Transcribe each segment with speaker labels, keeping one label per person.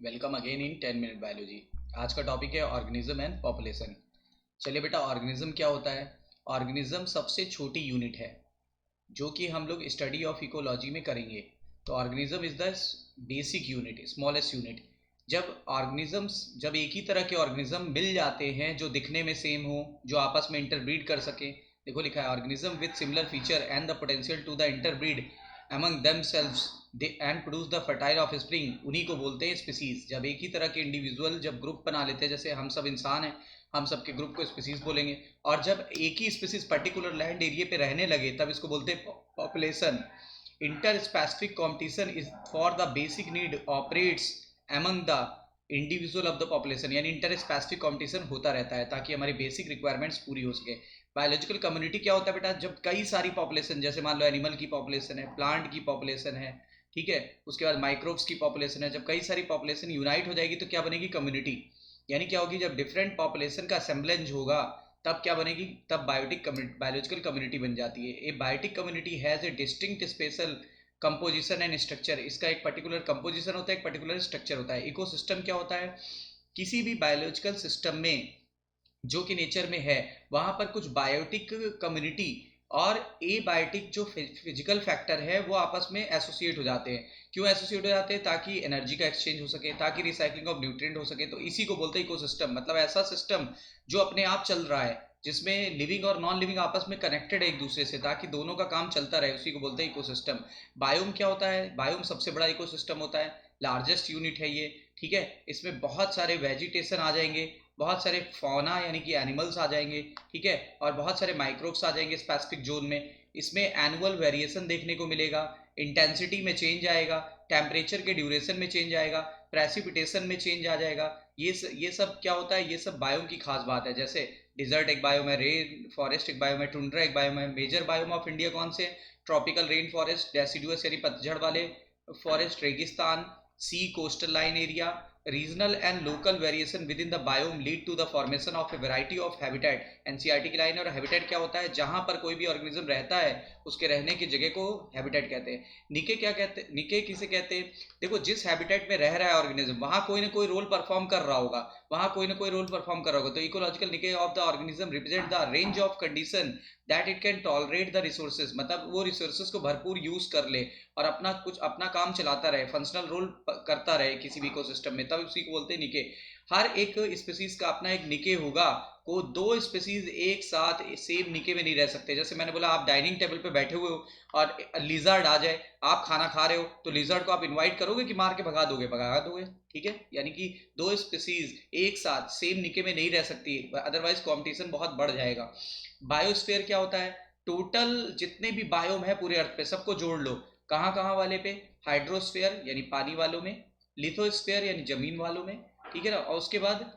Speaker 1: Welcome again in 10 minute biology. आज का topic है ऑर्गेनिज्म एंड पॉपुलेशन। चलिए बेटा, ऑर्गेनिज्म क्या होता है। ऑर्गेनिज्म सबसे छोटी यूनिट है जो कि हम लोग स्टडी ऑफ इकोलॉजी में करेंगे। तो organism is the basic unit, smallest unit. जब एक ही तरह के ऑर्गेनिज्म मिल जाते हैं जो दिखने में सेम हो, जो आपस में इंटरब्रीड कर सके। देखो लिखा है organism with similar feature and the potential to the interbreed among themselves they and produce the fertile offspring, उन्हीं को बोलते हैं स्पीसीज। जब एक ही तरह के इंडिविजुअल जब ग्रुप बना लेते हैं, जैसे हम सब इंसान हैं, हम सब के ग्रुप को स्पीसीज बोलेंगे। और जब एक ही स्पीसीज पर्टिकुलर लैंड एरिया पे रहने लगे तब इसको बोलते हैं population. Inter specific competition is for the basic need operates among the individual of the population, यानी इंटर स्पेसिफिक कॉम्पिटिशन होता रहता है ताकि हमारी बेसिक रिक्वायरमेंट्स पूरी हो सके। बायोलॉजिकल कम्युनिटी क्या होता है बेटा, जब कई सारी पॉपुलेशन, जैसे मान लो एनिमल की पॉपुलेशन है, प्लांट की पॉपुलेशन है, ठीक है, उसके बाद माइक्रोब्स की पॉपुलेशन है, जब कई सारी पॉपुलेशन यूनाइट हो जाएगी तो क्या बनेगी, कम्युनिटी। यानी क्या होगी, जब डिफरेंट पॉपुलेशन का असेंबलेंज होगा तब क्या बनेगी, तब बायोलॉजिकल कम्युनिटी बन जाती है। A biotic community has a distinct special composition and structure. इसका एक पर्टिकुलर कंपोजिशन होता है, एक पर्टिकुलर स्ट्रक्चर होता है। इकोसिस्टम क्या होता है, किसी भी बायोलॉजिकल सिस्टम में जो कि नेचर में है वहां पर कुछ बायोटिक कम्युनिटी और ए बायोटिक जो फिजिकल फैक्टर है वो आपस में एसोसिएट हो जाते हैं। क्यों एसोसिएट हो जाते हैं, ताकि एनर्जी का एक्सचेंज हो सके, ताकि रिसाइकलिंग ऑफ न्यूट्रिएंट हो सके। तो इसी को बोलते हैं इकोसिस्टम। मतलब ऐसा सिस्टम जो अपने आप चल रहा है, जिसमें लिविंग और नॉन लिविंग आपस में कनेक्टेड है एक दूसरे से, ताकि दोनों का काम चलता रहे, उसी को बोलते हैं इकोसिस्टम। बायोम क्या होता है, बायोम सबसे बड़ा इकोसिस्टम होता है, लार्जेस्ट यूनिट है ये, ठीक है। इसमें बहुत सारे वेजिटेशन आ जाएंगे, बहुत सारे फौना यानी कि एनिमल्स आ जाएंगे, ठीक है, और बहुत सारे माइक्रोब्स आ जाएंगे स्पेसिफिक जोन में। इसमें एनुअल वेरिएशन देखने को मिलेगा, इंटेंसिटी में चेंज आएगा, टेम्परेचर के ड्यूरेशन में चेंज आएगा, प्रेसिपिटेशन में चेंज आ जाएगा। ये सब क्या होता है, ये सब बायोम की खास बात है। जैसे डिजर्ट एक बायोम है, रेन फॉरेस्ट एक बायोम है, टुंड्रा एक बायोम है। मेजर बायोम ऑफ इंडिया कौन से, ट्रॉपिकल रेन फॉरेस्ट, डेसिडुअस यानी पतझड़ वाले फॉरेस्ट, रेगिस्तान, sea coastal line area. Regional and local variation within the biome lead to the formation of a variety of habitat. NCERT की line. और habitat क्या होता है, जहां पर कोई भी ऑर्गेनिज्म रहता है उसके रहने की जगह को हैबिटेट कहते हैं। निके क्या कहते हैं, निके किसे कहते हैं, देखो जिस हैबिटेट में रह रहा है ऑर्गेनिज्म वहां कोई ना कोई रोल परफॉर्म कर रहा होगा, वहां कोई ना कोई रोल परफॉर्म कर रहा होगा। तो इकोलॉजिकल निके of the organism represent the range of condition that it can tolerate the resources. मतलब वो रिसोर्सेज को भरपूर यूज कर ले और अपना काम चलाता रहे, फंक्शनल रोल करता रहे किसी भी इकोसिस्टम में, तब उसी को बोलते हैं निके। हर एक स्पीसीज का अपना एक निके होगा। को दो स्पीसीज एक साथ सेम निके में नहीं रह सकते। जैसे मैंने बोला, आप डाइनिंग टेबल पे बैठे हुए हो और लिजर्ड आ जाए, आप खाना खा रहे हो, तो लिजर्ड को आप इनवाइट करोगे कि मार के भगा दोगे, भगा दोगे, ठीक है। यानी कि दो स्पीसीज एक साथ सेम निके में नहीं रह सकती, अदरवाइज कॉम्पिटिशन बहुत बढ़ जाएगा। बायोस्फीयर क्या होता है, टोटल जितने भी बायोम है पूरे अर्थ पे सबको जोड़ लो। कहाँ कहाँ वाले पे, हाइड्रोस्फीयर यानी पानी वालों में, लिथोस्फीयर यानी जमीन वालों में, ठीक है ना, और उसके बाद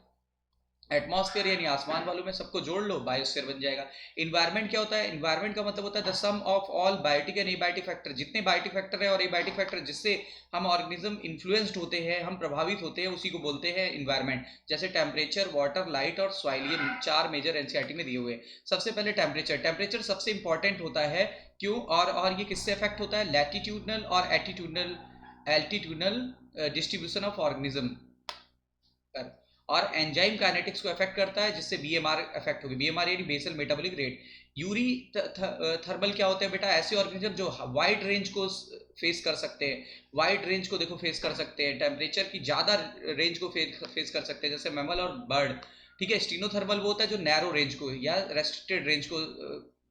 Speaker 1: एटमॉस्फेयर यानी आसमान वालों में, सबको जोड़ लो, बायोस्फीयर बन जाएगा। इन्वायरमेंट क्या होता है, इन्वायरमेंट का मतलब होता है the sum of all biotic and abiotic factor. जितने बायोटिक फैक्टर है और एबायोटिक फैक्टर जिससे हम ऑर्गेनिज्म इन्फ्लुएंस्ड होते हैं, हम प्रभावित होते हैं, उसी को बोलते हैं इन्वायरमेंट। जैसे टेम्परेचर, वाटर, लाइट और सॉइल, ये चार मेजर एनसीईआरटी में दिए हुए हैं। सबसे पहले टेम्परेचर। टेम्परेचर सबसे इंपॉर्टेंट होता है, क्यों, और ये किससे अफेक्ट होता है, लैटिट्यूडनल और एल्टीट्यूडनल डिस्ट्रीब्यूशन ऑफ ऑर्गेनिज्म पर। और एंजाइम काइनेटिक्स को अफेक्ट करता है, जिससे बीएमआर अफेक्ट होगी। बीएमआर यानी basal metabolic rate. Eurythermal क्या होते हैं बेटा, ऐसे ऑर्गेनिज्म जो वाइड रेंज को फेस कर सकते हैं, वाइड रेंज को देखो फेस कर सकते हैं, टेम्परेचर की ज्यादा रेंज को फेस कर सकते हैं, जैसे मैमल और बर्ड, ठीक है। स्टीनोथर्मल वो होता है जो नैरो रेंज को या रेस्ट्रिक्टेड रेंज को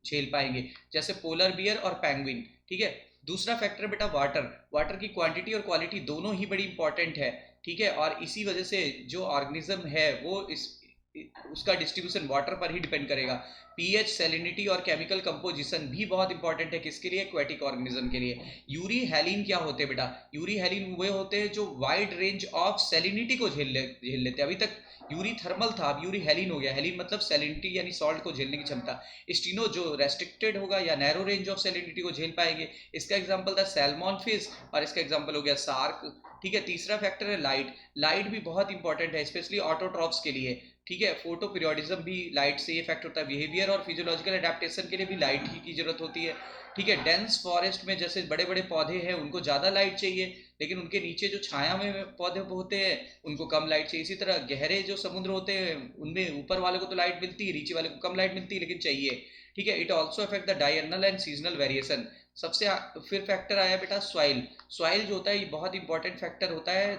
Speaker 1: झेल पाएंगे, जैसे पोलर बियर और पैंगुइन, ठीक है। दूसरा फैक्टर बेटा वाटर। वाटर की क्वांटिटी और क्वालिटी दोनों ही बड़ी इंपॉर्टेंट है, ठीक है। और इसी वजह से जो ऑर्गेनिज्म है वो उसका डिस्ट्रीब्यूशन वाटर पर ही डिपेंड करेगा। पीएच, सैलिनिटी और केमिकल कंपोजिशन भी बहुत इंपॉर्टेंट है, किसके लिए, एक्वेटिक ऑर्गेनिज्म के लिए। यूरी हैलीन क्या होते हैं बेटा, यूरी हैलीन वे होते हैं जो वाइड रेंज ऑफ सैलिनिटी को झेल लेते हैं। अभी तक यूरी थर्मल था, अब यूरी हैलीन हो गया। हैलीन मतलब सैलिनिटी यानी सॉल्ट को झेलने की क्षमता। स्टीनो जो रेस्ट्रिक्टेड होगा या नैरो रेंज ऑफ सैलिनिटी को झेल पाएंगे। इसका एग्जांपल था सैल्मन फिश और इसका एग्जांपल हो गया सार्क, ठीक है। तीसरा फैक्टर है लाइट। लाइट भी बहुत इंपॉर्टेंट है, स्पेशली ऑटोट्रॉप्स के लिए, ठीक है। फोटो पीरियोडिज्म भी लाइट से ये फैक्ट होता है। बिहेवियर और फिजियोलॉजिकल एडेप्टेशन के लिए भी लाइट की जरूरत होती है, ठीक है। डेंस फॉरेस्ट में जैसे बड़े बड़े पौधे हैं उनको ज़्यादा लाइट चाहिए, लेकिन उनके नीचे जो छाया में पौधे होते हैं उनको कम लाइट चाहिए। इसी तरह गहरे जो समुद्र होते हैं उनमें ऊपर वाले को तो लाइट मिलती है, नीचे वाले को कम लाइट मिलती है, लेकिन चाहिए, ठीक है। It also affect the diurnal and seasonal variation. फिर फैक्टर आया बेटा सॉइल। सॉइल जो होता है ये बहुत इंपॉर्टेंट फैक्टर होता है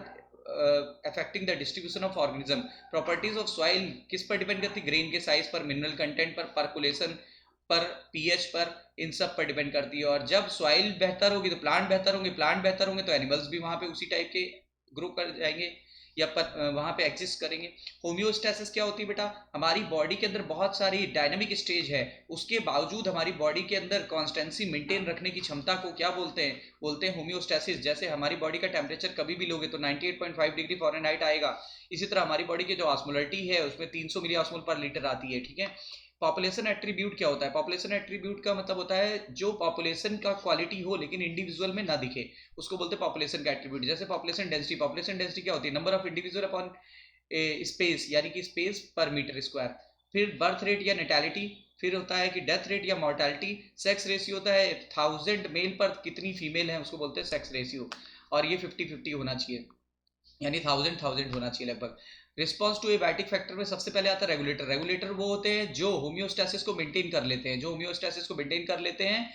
Speaker 1: affecting the distribution of organism. Properties of soil किस पर डिपेंड करती है? ग्रेन के साइज पर, मिनरल कंटेंट पर, पर्कुलेशन पर, पीएच पर, इन सब पर डिपेंड करती है। और जब सॉइल बेहतर होगी तो प्लांट बेहतर होंगे, प्लांट बेहतर होंगे तो एनिमल्स भी वहाँ पे उसी टाइप के ग्रो कर जाएंगे या वहाँ पे एग्जिस्ट करेंगे। होम्योस्टेसिस क्या होती है बेटा? हमारी बॉडी के अंदर बहुत सारी डायनामिक स्टेज है, उसके बावजूद हमारी बॉडी के अंदर कॉन्स्टेंसी मेंटेन रखने की क्षमता को क्या बोलते हैं? बोलते हैं होम्योस्टेसिस। जैसे हमारी बॉडी का टेम्परेचर कभी भी लोगे तो 98.5 डिग्री फ़ारेनहाइट आएगा, इसी तरह हमारी बॉडी की जो ऑस्मोलरिटी है उसमें 300 मिली ऑस्मोल पर लीटर आती है, ठीक है। पॉपुलेशन एट्रीब्यूट क्या होता है? पॉपुलेशन एट्रीब्यूट का मतलब होता है जो पॉपुलेशन का क्वालिटी हो लेकिन इंडिविजुअल में ना दिखे, उसको बोलते हैं पॉपुलेशन का एट्रीब्यूट। जैसे पॉपुलेशन डेंसिटी। पॉपुलेशन डेंसिटी क्या होती है? Number of individual upon space, यानी कि स्पेस पर मीटर स्क्वायर। फिर बर्थ रेट या नेटैलिटी। फिर होता है कि डेथ रेट या मॉर्टैलिटी। सेक्स रेशियो होता है 1000 मेल पर कितनी फीमेल है, उसको बोलते हैं सेक्स रेशियो। और ये 50-50 होना चाहिए, यानी 1000 होना चाहिए लगभग। रिस्पॉन्स टू एबायोटिक फैक्टर में सबसे पहले आता है रेगुलेटर। रेगुलेटर वो होते हैं जो होम्योस्टेसिस को मेंटेन कर लेते हैं, जो होम्योस्टेसिस को मेंटेन कर लेते हैं,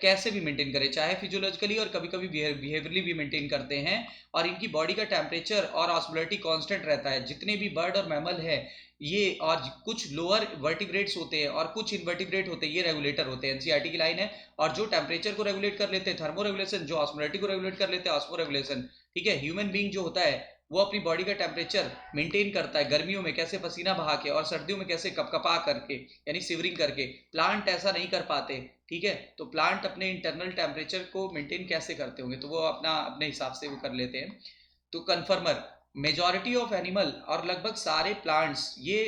Speaker 1: कैसे भी मेंटेन करें, चाहे फिजियोलॉजिकली और कभी कभी बिहेवियरली भी मेंटेन करते हैं। और इनकी बॉडी का टेम्परेचर और ऑस्मोलरिटी कांस्टेंट रहता है। जितने भी बर्ड और मैमल है ये, और कुछ लोअर वर्टिब्रेट्स होते हैं और कुछ इनवर्टिब्रेट होते हैं, ये रेगुलेटर होते हैं। एनसीईआरटी की लाइन है। और जो टेम्परेचर को रेगुलेट कर लेते हैं थर्मो रेगुलेशन, जो ऑस्मोलरिटी को रेगुलेट कर लेते हैं ऑस्मो रेगुलेशन, ठीक है। ह्यूमन बीइंग जो होता है वो अपनी बॉडी का टेम्परेचर मेंटेन करता है, गर्मियों में कैसे पसीना बहा के और सर्दियों में कैसे कपकपा करके, यानी सिवरिंग करके। प्लांट ऐसा नहीं कर पाते, ठीक है। तो प्लांट अपने इंटरनल टेम्परेचर को मेंटेन कैसे करते होंगे? तो वो अपना अपने हिसाब से वो कर लेते हैं। तो कन्फर्मर, मेजॉरिटी ऑफ एनिमल और लगभग सारे प्लांट्स ये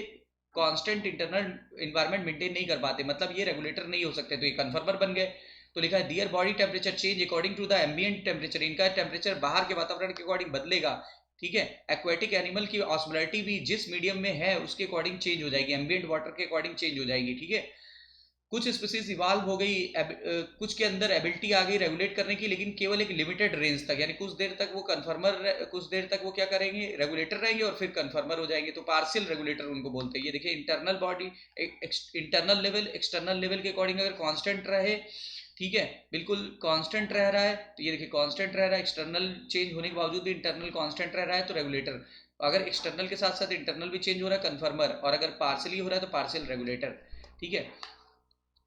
Speaker 1: कांस्टेंट इंटरनल इन्वायरमेंट मेंटेन नहीं कर पाते, मतलब ये रेगुलेटर नहीं हो सकते, तो ये कन्फर्मर बन गए। तो लिखा है their body temperature change according to the ambient temperature. इनका टेम्परेचर बाहर के वातावरण के अकॉर्डिंग बदलेगा, ठीक है। एक्वेटिक एनिमल की ऑस्मोलरिटी भी जिस मीडियम में है उसके अकॉर्डिंग चेंज हो जाएगी, एम्बिएंट वाटर के अकॉर्डिंग चेंज हो जाएगी, ठीक है। कुछ स्पीसीज इवाल्व हो गई, कुछ के अंदर एबिलिटी आ गई रेगुलेट करने की, लेकिन केवल एक लिमिटेड रेंज तक, यानी कुछ देर तक वो कन्फर्मर, कुछ देर तक वो क्या करेंगे? रेगुलेटर रहेंगे और फिर कन्फर्मर हो जाएंगे। तो पार्शियल रेगुलेटर उनको बोलते हैं। ये देखिए internal body, internal level external level के अकॉर्डिंग अगर कांस्टेंट रहे, ठीक है, बिल्कुल कांस्टेंट रह रहा है, तो ये देखिए कांस्टेंट रह रहा है, एक्सटर्नल चेंज होने के बावजूद भी इंटरनल कांस्टेंट रह रहा है तो रेगुलेटर। अगर एक्सटर्नल के साथ साथ इंटरनल भी चेंज हो रहा है कन्फर्मर, और अगर पार्शियली हो रहा है तो पार्शियल रेगुलेटर, ठीक है।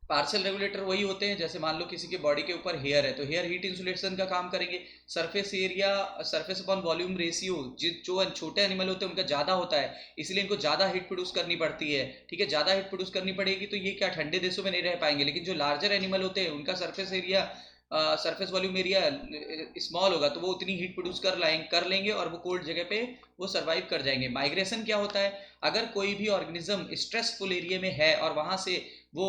Speaker 1: पार्शियल रेगुलेटर वही होते हैं, जैसे मान लो किसी के बॉडी के ऊपर हेयर है तो हेयर हीट इंसुलेशन का काम करेंगे। Surface area, surface upon volume ratio, जो छोटे एनिमल होते हैं उनका ज़्यादा होता है, इसलिए इनको ज़्यादा हीट प्रोड्यूस करनी पड़ती है, ठीक है। ज़्यादा हीट प्रोड्यूस करनी पड़ेगी तो ये क्या ठंडे देशों में नहीं रह पाएंगे, लेकिन जो लार्जर एनिमल होते हैं उनका surface area, surface volume area small होगा तो वो उतनी हीट प्रोड्यूस कर लेंगे और वो कोल्ड जगह पे वो सर्वाइव कर जाएंगे। माइग्रेशन क्या होता है? अगर कोई भी ऑर्गेनिज्म स्ट्रेसफुल एरिया में है और वहाँ से वो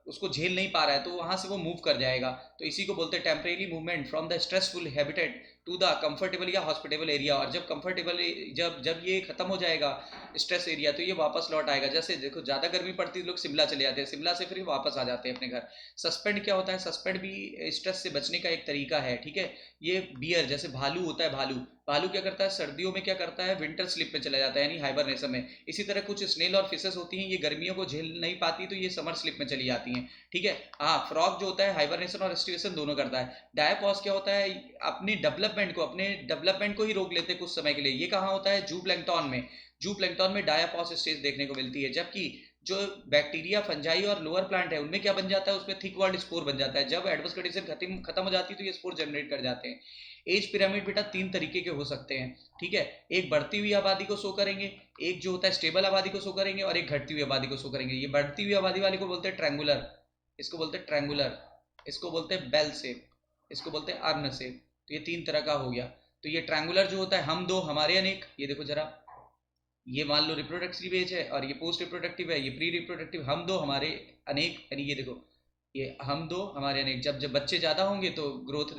Speaker 1: उसको झेल नहीं पा रहा है तो वहां से वो मूव कर जाएगा, तो इसी को बोलते हैं temporary movement from the stressful habitat to the comfortable या हॉस्पिटेबल एरिया। और जब कंफर्टेबल, जब जब ये खत्म हो जाएगा स्ट्रेस एरिया तो ये वापस लौट आएगा। जैसे देखो ज़्यादा गर्मी पड़ती है लोग शिमला चले जाते हैं, शिमला से फिर वापस आ जाते हैं अपने घर। सस्पेंड क्या होता है? सस्पेंड भी स्ट्रेस से बचने का एक तरीका है, ठीक है। ये बियर, जैसे भालू होता है, भालू भालू क्या करता है? सर्दियों में क्या करता है? विंटर स्लीप में चला जाता है, यानी हाइबरनेशन में। इसी तरह कुछ स्नेल और फिशेस होती हैं, ये गर्मियों को झेल नहीं पाती तो ये समर स्लीप में चली जाती हैं, ठीक है। हाँ, फ्रॉग जो होता है हाइबरनेशन और एस्टिवेशन दोनों करता है। डायपॉज क्या होता है? अपने डेवलपमेंट को ही रोक लेते हैं कुछ समय के लिए। ये कहाँ होता है? जू प्लैंक्टन में। जू प्लैंक्टन में डायपॉज स्टेज देखने को मिलती है। जबकि जो बैक्टीरिया, फंजाई और लोअर प्लांट है उनमें क्या बन जाता है? उसमें थिक वॉल्ड स्पोर बन जाता है। जब एडवर्स कंडीशन खत्म हो जाती है तो ये स्पोर जनरेट कर जाते हैं। एज पिरामिड बेटा 3 तरीके के हो सकते हैं, ठीक है। एक बढ़ती हुई आबादी को शो करेंगे, एक जो होता है स्टेबल आबादी को शो करेंगे, और एक घटती हुई आबादी को शो करेंगे। ये बढ़ती हुई आबादी वाले को बोलते हैं ट्रैंगुलर, इसको बोलते हैं ट्रैंगुलर, इसको बोलते हैं बेल शेप, इसको बोलते हैं अर्न शेप। तो ये 3 तरह का हो गया। तो ये ट्रैंगुलर जो होता है, हम दो हमारे अनेक, ये देखो जरा, ये मान लो रिप्रोडक्टिव एज है और ये पोस्ट रिप्रोडक्टिव है, ये प्री रिप्रोडक्टिव, हम दो हमारे अनेक, यानी ये देखो, ये हम दो हमारे अनेक। जब जब बच्चे ज़्यादा होंगे तो ग्रोथ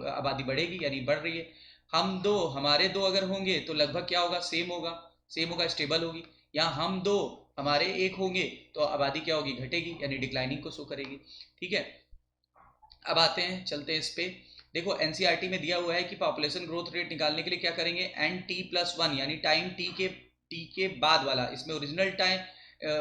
Speaker 1: आबादी बढ़ेगी, यानी बढ़ रही है। हम दो, हमारे दो अगर होंगे तो लगभग क्या होगा, सेम होगा, सेम होगा, स्टेबल होगी। या हम दो, हमारे एक होंगे तो आबादी क्या होगी, घटेगी, यानी डिक्लाइनिंग को शो करेगी। ठीक है, अब आते हैं, चलते हैं इस पे। देखो एनसीईआरटी में दिया हुआ है कि पॉपुलेशन ग्रोथ रेट निकालने के लिए क्या करेंगे, एन टी प्लस वन, यानी टाइम टी के बाद वाला, इसमें ओरिजिनल टाइम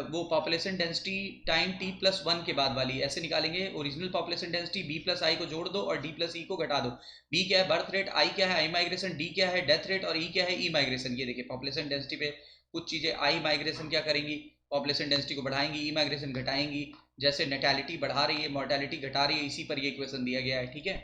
Speaker 1: वो population density time T plus one के बाद वाली ऐसे निकालेंगे। Original population density B plus I को जोड़ दो और डी प्लस ई को घटा दो। बी क्या है, बर्थ रेट, आई क्या है, आई माइग्रेशन, डी क्या है, डेथ रेट, और ई क्या है, ई माइग्रेशन। ये देखिए पॉपुलेशन डेंसिटी पे कुछ चीजें, आई माइग्रेशन क्या करेंगी, पॉपुलेशन डेंसिटी को बढ़ाएंगी, ई माइग्रेशन घटाएंगी। जैसे नेटैलिटी बढ़ा रही है, मोर्टेलिटी घटा रही है, इसी पर ये इक्वेशन दिया गया है। ठीक है,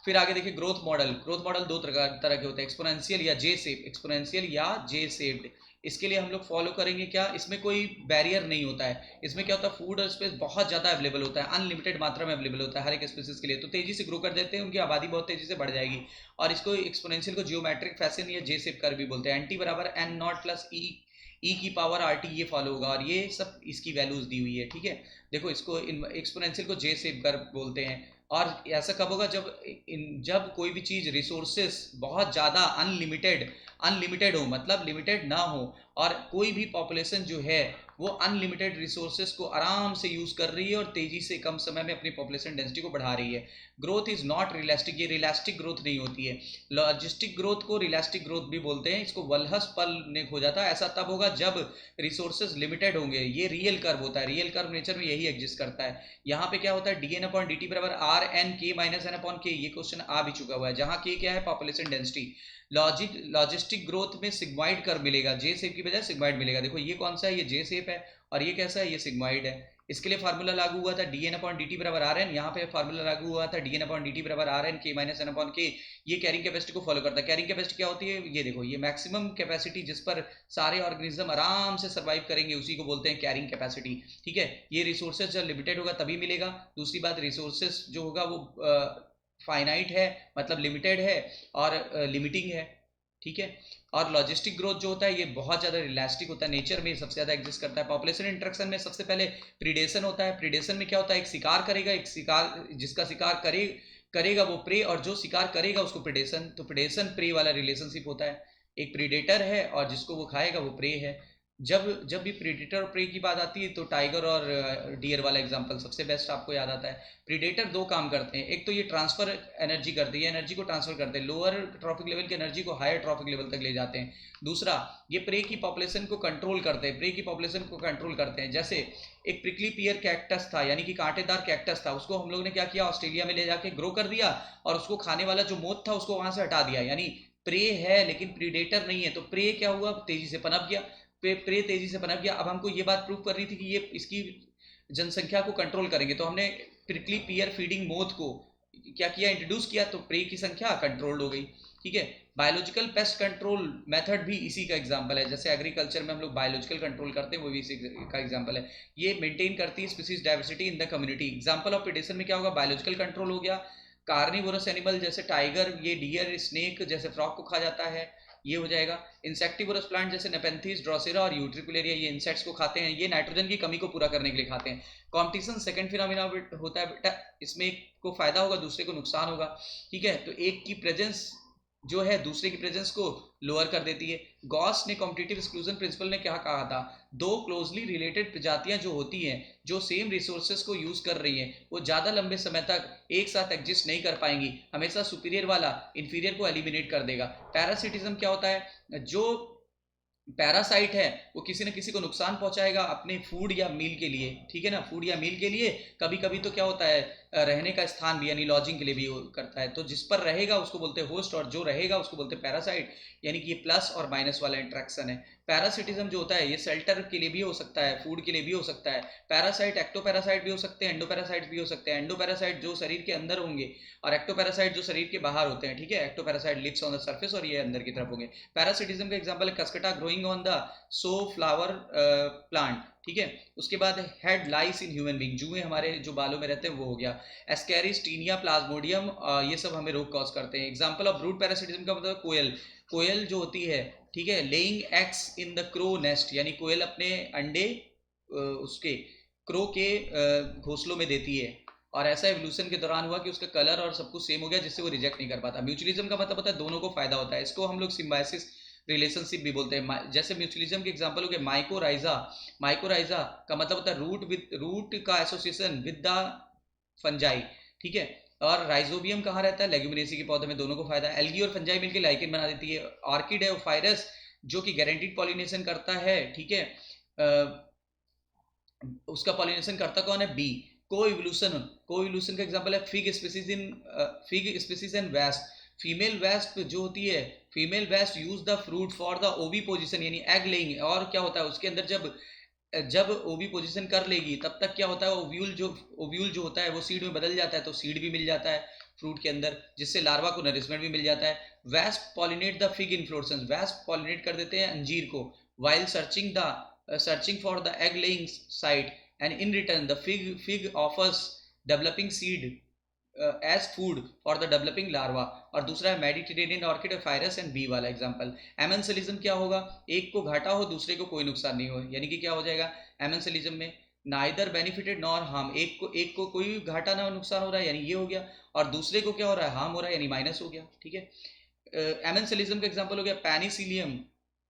Speaker 1: फिर आगे देखिए ग्रोथ मॉडल। ग्रोथ मॉडल दो तरह के होते हैं, एक्सपोनेंशियल या जे शेप, एक्सपोनेंशियल या जे शेप्ड। इसके लिए हम लोग फॉलो करेंगे क्या, इसमें कोई बैरियर नहीं होता है। इसमें क्या होता है, फूड और स्पेस बहुत ज़्यादा अवेलेबल होता है, अनलिमिटेड मात्रा में अवेलेबल होता है हर एक स्पीसीज के लिए, तो तेजी से ग्रो कर देते हैं, उनकी आबादी बहुत तेजी से बढ़ जाएगी। और इसको एक्सपोनेंशियल को जियोमेट्रिक फैशन या जे शेप कर भी बोलते हैं। एन टी बराबर एन नॉट प्लस ई की पावर आर टी, ये फॉलो होगा, और ये सब इसकी वैल्यूज दी हुई है। ठीक है, देखो इसको एक्सपोनेंशियल को जे शेप कर बोलते हैं। और ऐसा कब होगा, जब कोई भी चीज़ रिसोर्सेस बहुत ज़्यादा अनलिमिटेड हो, मतलब लिमिटेड ना हो, और कोई भी पॉपुलेशन जो है वो अनलिमिटेड रिसोर्सेस को आराम से यूज़ कर रही है और तेज़ी से कम समय में अपनी पॉपुलेशन डेंसिटी को बढ़ा रही है। ग्रोथ इज़ नॉट रियलिस्टिक, ये रियलिस्टिक ग्रोथ नहीं होती है। लॉजिस्टिक ग्रोथ को रियलिस्टिक ग्रोथ भी बोलते हैं। इसको वल्हस पल ने हो जाता है, ऐसा तब होगा जब रिसोर्सेज लिमिटेड होंगे। ये रियल कर्व होता है, रियल कर्व नेचर में यही एग्जिस्ट करता है। यहाँ पे क्या होता है, D N upon D T बराबर R N K minus N upon K, ये क्वेश्चन आ भी चुका हुआ है, जहाँ के क्या है, पॉपुलेशन डेंसिटी। लॉजिस्टिक ग्रोथ में सिग्मॉइड कर्व मिलेगा, जे शेप की बजाय सिग्मॉइड मिलेगा। देखो ये कौन सा है, ये जे शेप है, और ये कैसा है, ये सिग्मॉइड है। इसके लिए फार्मूला लागू हुआ था D N upon D T बराबर आर एन, यहाँ पे फार्मूला लागू हुआ था D N upon D T बराबर R N K minus N upon K. ये कैरिंग कैपेसिटी को फॉलो करता है। कैरिंग कैपेसिटी क्या होती है, ये देखो, ये मैक्सिमम कैपेसिटी जिस पर सारे ऑर्गेनिज्म आराम से सर्वाइव करेंगे उसी को बोलते हैं कैरिंग कैपेसिटी। ठीक है, ये रिसोर्सेज जब लिमिटेड होगा तभी मिलेगा। दूसरी बात, रिसोर्सेज जो होगा वो फाइनाइट है, मतलब लिमिटेड है, और लिमिटिंग है। ठीक है, और लॉजिस्टिक ग्रोथ जो होता है ये बहुत ज़्यादा रियलिस्टिक होता है, नेचर में सबसे ज़्यादा एग्जिस्ट करता है। पॉपुलेशन इंटरेक्शन में सबसे पहले प्रीडेशन होता है। प्रीडेशन में क्या होता है, एक शिकार करेगा, एक शिकार, जिसका शिकार करेगा वो प्रे, और जो शिकार करेगा उसको प्रीडेशन। तो प्रीडेशन प्रे वाला रिलेशनशिप होता है, एक प्रीडेटर है और जिसको वो खाएगा वो प्रे है। जब जब भी प्रीडेटर और प्रे की बात आती है तो टाइगर और डियर वाला एग्जांपल सबसे बेस्ट आपको याद आता है। प्रीडेटर दो काम करते हैं, एक तो ये ट्रांसफर एनर्जी करते हैं, एनर्जी को ट्रांसफर करते हैं, लोअर ट्रॉफिक लेवल की एनर्जी को हायर ट्रॉफिक लेवल तक ले जाते हैं। दूसरा, ये प्रे की पॉपुलेशन को कंट्रोल करते हैं, प्रे की पॉपुलेशन को कंट्रोल करते हैं। जैसे एक प्रिकली पियर कैक्टस था, यानी कि कांटेदार कैक्टस था, उसको हम लोग ने क्या किया, ऑस्ट्रेलिया में ले जाके ग्रो कर दिया, और उसको खाने वाला जो मोथ था उसको वहां से हटा दिया। यानी प्रे है लेकिन प्रीडेटर नहीं है, तो प्रे क्या हुआ, तेजी से पनप गया, प्रे तेजी से पनप गया। अब हमको ये बात प्रूव कर रही थी कि ये इसकी जनसंख्या को कंट्रोल करेंगे, तो हमने प्रिकली पियर फीडिंग मोथ को क्या किया, इंट्रोड्यूस किया, तो प्रे की संख्या कंट्रोल हो गई। ठीक है, बायोलॉजिकल पेस्ट कंट्रोल मेथड भी इसी का एग्जांपल है। जैसे एग्रीकल्चर में हम लोग बायोलॉजिकल कंट्रोल करते हैं, वो भी इसी का एग्जांपल है। ये मेंटेन करती है species diversity in the community. Example of predation में क्या होगा, बायोलॉजिकल कंट्रोल हो गया। कार्निवोरस एनिमल जैसे टाइगर, ये डियर स्नेक जैसे फ्रॉग को खा जाता है, ये हो जाएगा। इंसेक्टिवोरस प्लांट जैसे नेपेंथीज, ड्रोसेरा और यूट्रिकुलेरिया, ये इंसेक्ट्स को खाते हैं, ये नाइट्रोजन की कमी को पूरा करने के लिए खाते हैं। कॉम्पिटिशन सेकंड फिनोमिना होता है बेटा, इसमें एक को फायदा होगा दूसरे को नुकसान होगा। ठीक है, तो एक की प्रेजेंस जो है दूसरे की प्रेजेंस को लोअर कर देती है। गॉस ने कॉम्पिटिटिव एक्सक्लूजन प्रिंसिपल ने क्या कहा था, दो क्लोजली रिलेटेड प्रजातियां जो होती हैं, जो सेम रिसोर्सेज को यूज कर रही हैं, वो ज़्यादा लंबे समय तक एक साथ एग्जिस्ट नहीं कर पाएंगी, हमेशा सुपीरियर वाला इंफीरियर को एलिमिनेट कर देगा। पैरासिटिज्म क्या होता है, जो पैरासाइट है वो किसी न किसी को नुकसान पहुंचाएगा अपने फूड या मील के लिए। ठीक है ना, फूड या मील के लिए, कभी कभी तो क्या होता है, रहने का स्थान भी यानी लॉजिंग के लिए भी करता है। तो जिस पर रहेगा उसको बोलते हैं होस्ट, और जो रहेगा उसको बोलते हैं पैरासाइट, यानी कि ये प्लस और माइनस वाला इंट्रैक्शन है। पैरासिटिज्म जो होता है ये शेल्टर के लिए भी हो सकता है, फूड के लिए भी हो सकता है। पैरासाइट एक्टोपैरासाइट भी हो सकते हैं, एंडोपैरासाइट भी हो सकते हैं। एंडोपैरासाइट जो शरीर के अंदर होंगे और एक्टोपैरासाइट जो शरीर के बाहर होते हैं। ठीक है, ectoparasite lives on the surface और ये अंदर की तरफ होंगे। पैरासिटिज्म का एग्जांपल है Cuscuta growing on the shoe flower plant. ठीक है, उसके बाद head lice in human being, जुए हमारे जो बालों में रहते हैं वो हो गया। एस्केरिस, टीनिया, प्लाज्मोडियम, ये सब हमें रोग कॉज करते हैं। एग्जांपल ऑफ ब्रूड पैरासिटिज्म का मतलब कोयल, कोयल जो होती है, ठीक है, laying eggs in the crow nest, यानी कोयल अपने अंडे उसके क्रो के घोंसलों में देती है, और ऐसा एवोल्यूशन के दौरान हुआ कि उसका कलर और सब कुछ सेम हो गया, जिससे वो रिजेक्ट नहीं कर पाता। म्यूचुअलिज्म का मतलब होता है दोनों को फायदा होता है, इसको हम लोग सिम्बायोसिस रिलेशनशिप भी बोलते हैं। जैसे म्यूचुअलिज्म के एग्जांपल हो गए माइकोराइजा। माइकोराइजा का मतलब होता है रूट का एसोसिएशन विद द फंजाई, ठीक है। और राइजोबियम कहाँ रहता है, लेग्यूमिनेसी के पौधे में, दोनों को फायदा है। एल्गी और फंजाई मिलकर लाइकेन बना देती है। ऑर्किड है फाइरस जो कि गारंटीड पॉलिनेशन करता है, ठीक है। उसका पॉलिनेशन करता कौन है, बी। को इवोल्यूशन का एग्जांपल है fig species and wasp. Female wasp जो होती है, female wasp use the fruit for the oviposition यानी एग लेइंग। और क्या होता है उसके अंदर, जब ओवी पोजीशन कर लेगी तब तक क्या होता है, ओव्यूल जो होता है वो सीड में बदल जाता है, तो सीड भी मिल जाता है फ्रूट के अंदर, जिससे लार्वा को नरिशमेंट भी मिल जाता है। Wasp pollinate the fig inflorescence. Wasp pollinate कर देते हैं अंजीर को while searching for the egg laying site, and in return the fig offers developing seed as food for the developing larva. और दूसरा है Mediterranean orchid, Ophrys and bee वाला example. Amensalism क्या होगा, एक को घाटा हो दूसरे को कोई नुकसान नहीं हो, यानी कि क्या हो जाएगा एमेंसलिज्म में, नाइदर बेनिफिटेड नॉर हार्म। एक को कोई घाटा ना नुकसान हो रहा है, यानी ये हो गया, और दूसरे को क्या हो रहा है, हार्म हो रहा है, यानी माइनस हो गया, ठीक है। एमेंसलिज्म का एग्जांपल हो गया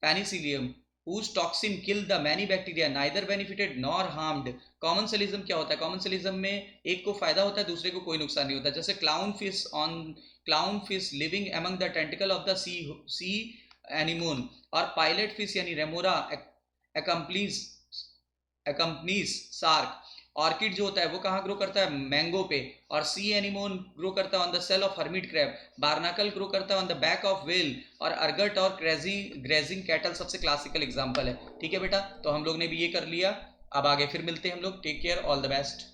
Speaker 1: Penicillium whose toxin kill the many bacteria, neither benefited nor harmed। कॉमनसेलिज्म क्या होता है, कॉमनसेलिज्म में एक को फायदा होता है दूसरे को कोई नुकसान नहीं होता। जैसे clown fish living among the tentacle of the sea anemone, और पायलट फिश यानी रेमोरा accompanies शार्क। ऑर्किड जो होता है वो कहाँ ग्रो करता है, मैंगो पे, और सी एनिमोन ग्रो करता है on the shell of hermit crab. Barnacle grow करता है on the back of whale, और अर्गट और ग्रेजिंग कैटल सबसे क्लासिकल एग्जांपल है, ठीक है बेटा। तो हम लोग ने भी ये कर लिया, अब आगे फिर मिलते हैं हम लोग। Take care, all the best.